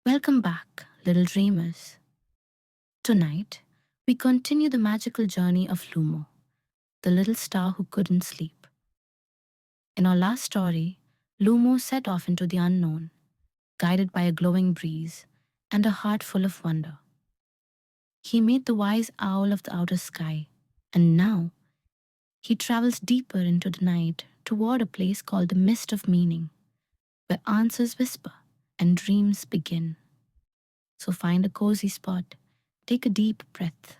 Welcome back, little dreamers. Tonight, we continue the magical journey of Lumo, the little star who couldn't sleep. In our last story, Lumo set off into the unknown, guided by a glowing breeze and a heart full of wonder. He made the wise owl of the outer sky, and now he travels deeper into the night toward a place called the Mist of Meaning, where answers whisper and dreams begin. So find a cozy spot, take a deep breath,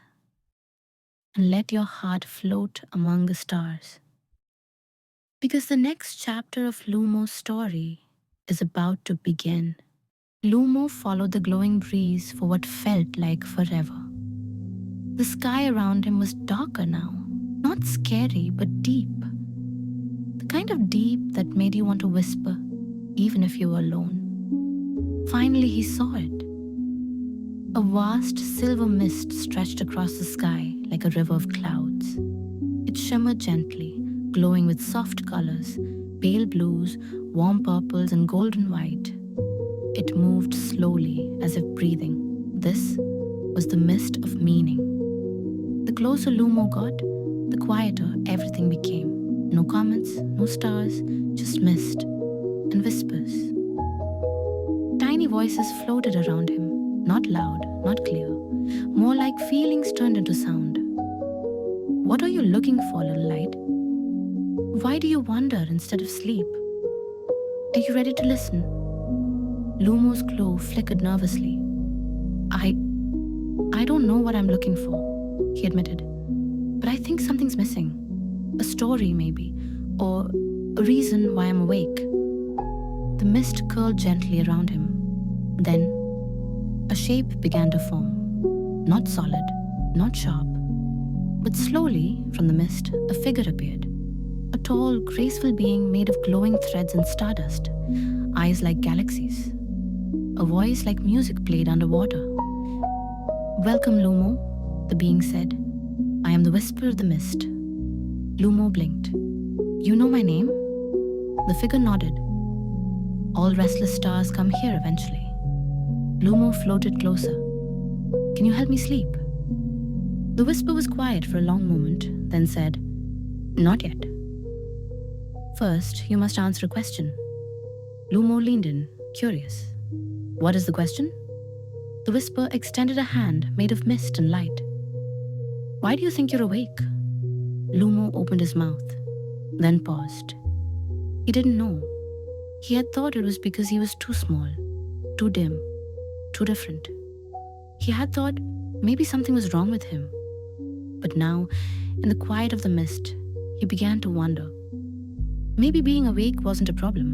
and let your heart float among the stars. Because the next chapter of Lumo's story is about to begin. Lumo followed the glowing breeze for what felt like forever. The sky around him was darker now, not scary but deep. The kind of deep that made you want to whisper, even if you were alone. Finally, he saw it. A vast silver mist stretched across the sky like a river of clouds. It shimmered gently, glowing with soft colors, pale blues, warm purples, and golden white. It moved slowly, as if breathing. This was the mist of meaning. The closer Lumo got, the quieter everything became. No comments, no stars, just mist and whispers. Tiny voices floated around him. Not loud, not clear, more like feelings turned into sound. What are you looking for, little light? Why do you wander instead of sleep? Are you ready to listen? Lumo's glow flickered nervously. I don't know what I'm looking for, he admitted. But I think something's missing. A story, maybe, or a reason why I'm awake. The mist curled gently around him. Then, a shape began to form. Not solid, not sharp. But slowly, from the mist, a figure appeared. A tall, graceful being made of glowing threads and stardust, eyes like galaxies. A voice like music played underwater. "Welcome, Lumo," the being said. "I am the whisper of the mist." Lumo blinked. "You know my name?" The figure nodded. "All restless stars come here eventually." Lumo floated closer. "Can you help me sleep?" The whisper was quiet for a long moment, then said, "Not yet. First, you must answer a question." Lumo leaned in, curious. "What is the question?" The whisper extended a hand made of mist and light. "Why do you think you're awake?" Lumo opened his mouth, then paused. He didn't know. He had thought it was because he was too small, too dim, too different. He had thought maybe something was wrong with him. But now, in the quiet of the mist, he began to wonder. Maybe being awake wasn't a problem.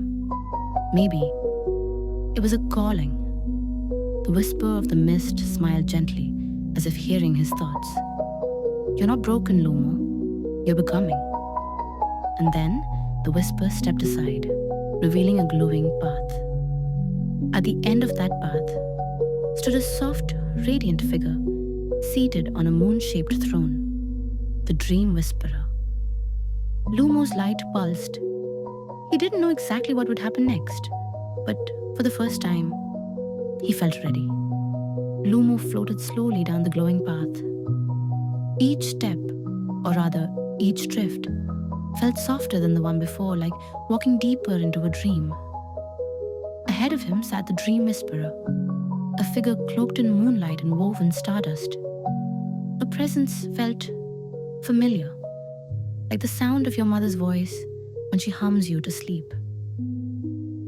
Maybe it was a calling. The whisper of the mist smiled gently, as if hearing his thoughts. "You're not broken, Lumo. You're becoming." And then the whisper stepped aside, revealing a glowing path. At the end of that path stood a soft, radiant figure, seated on a moon-shaped throne, the Dream Whisperer. Lumo's light pulsed. He didn't know exactly what would happen next, but for the first time, he felt ready. Lumo floated slowly down the glowing path. Each step, or rather, each drift, felt softer than the one before, like walking deeper into a dream. Ahead of him sat the Dream Whisperer, a figure cloaked in moonlight and woven stardust. Her presence felt familiar, like the sound of your mother's voice when she hums you to sleep.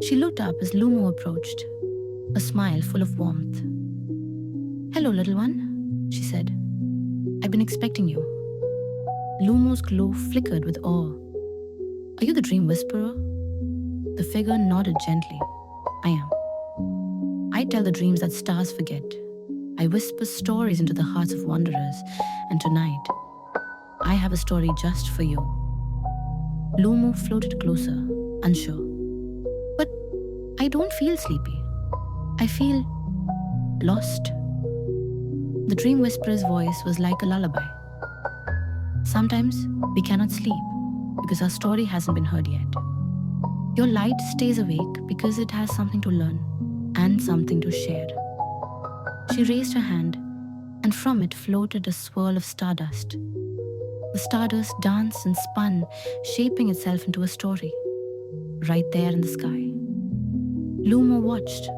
She looked up as Lumo approached, a smile full of warmth. "Hello, little one," she said. "I've been expecting you." Lumo's glow flickered with awe. "Are you the Dream Whisperer?" The figure nodded gently. "I am. I tell the dreams that stars forget. I whisper stories into the hearts of wanderers, and tonight, I have a story just for you." Lumo floated closer, unsure. "But I don't feel sleepy. I feel lost." The Dream Whisperer's voice was like a lullaby. "Sometimes we cannot sleep because our story hasn't been heard yet. Your light stays awake because it has something to learn. and something to share. She raised her hand, and from it floated a swirl of stardust. The stardust danced and spun, shaping itself into a story, right there in the sky. Lumo watched,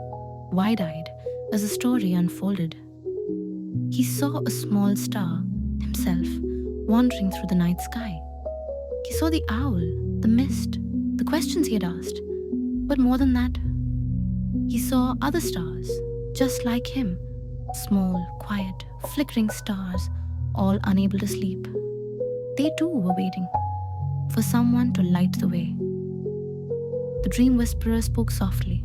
wide eyed, as the story unfolded. He saw a small star, himself, wandering through the night sky. He saw the owl, the mist, the questions he had asked. But more than that, he saw other stars, just like him, small, quiet, flickering stars, all unable to sleep. They too were waiting for someone to light the way. The dream whisperer spoke softly.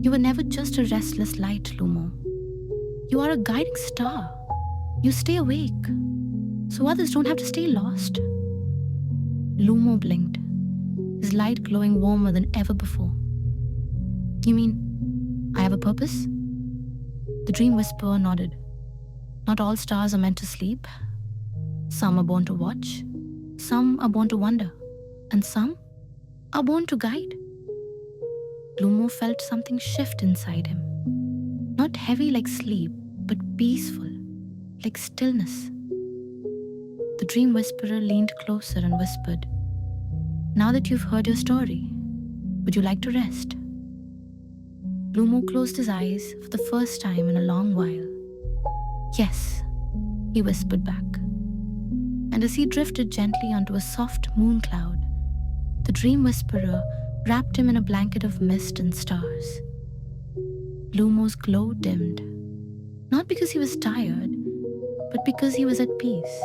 You were never just a restless light, Lumo. You are a guiding star. You stay awake, so others don't have to stay lost. Lumo blinked, his light glowing warmer than ever before. You mean, I have a purpose? The dream whisperer nodded. Not all stars are meant to sleep. Some are born to watch, some are born to wonder, and some are born to guide. Lumo felt something shift inside him. Not heavy like sleep, but peaceful, like stillness. The dream whisperer leaned closer and whispered, Now that you've heard your story, would you like to rest? Lumo closed his eyes for the first time in a long while. Yes, he whispered back. And as he drifted gently onto a soft moon cloud, the dream whisperer wrapped him in a blanket of mist and stars. Lumo's glow dimmed, not because he was tired, but because he was at peace.